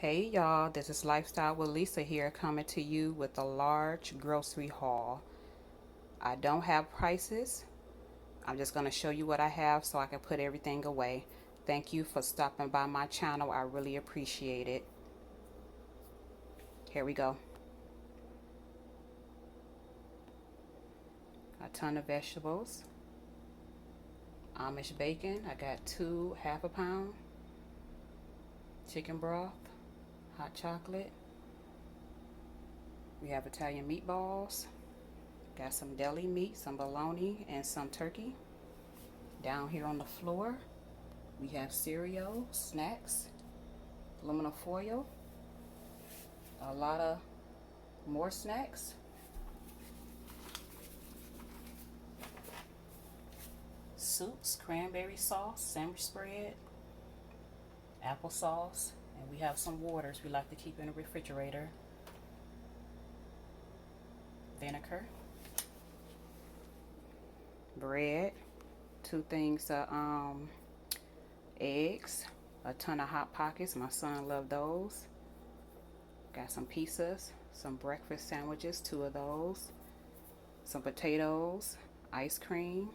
Hey y'all, this is Lifestyle with Lisa here coming to you with a large grocery haul. I don't have prices. I'm just going to show you what I have so I can put everything away. Thank you for stopping by my channel. I really appreciate it. Here we go. A ton of vegetables. Amish bacon. I got two half a pound. Chicken broth. Hot chocolate. We have Italian meatballs. Got some deli meat, some bologna, and some turkey. Down here on the floor, we have cereal, snacks, aluminum foil, a lot of more snacks, soups, cranberry sauce, sandwich spread, applesauce, and we have some waters we like to keep in the refrigerator, vinegar, bread, two things of eggs, a ton of Hot Pockets. My son loved those. Got some pizzas, some breakfast sandwiches, two of those, some potatoes, ice cream.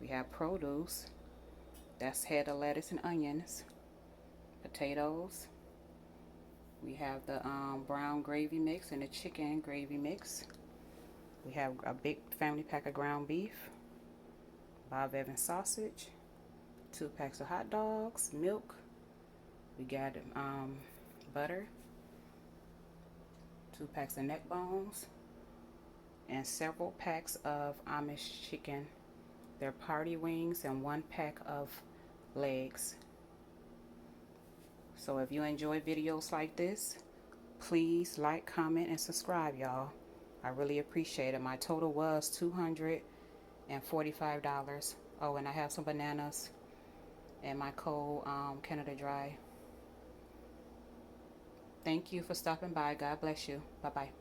We have produce. That's head of lettuce and onions, potatoes. We have the brown gravy mix and the chicken gravy mix. We have a big family pack of ground beef, Bob Evans sausage, 2 packs of hot dogs, milk. We got butter, 2 packs of neck bones, and several packs of Amish chicken. They're party wings, and 1 pack of legs. So if you enjoy videos like this, please like, comment, and subscribe, y'all. I really appreciate it. My total was $245. Oh, and I have some bananas and my cold Canada Dry. Thank you for stopping by. God bless you. Bye-bye.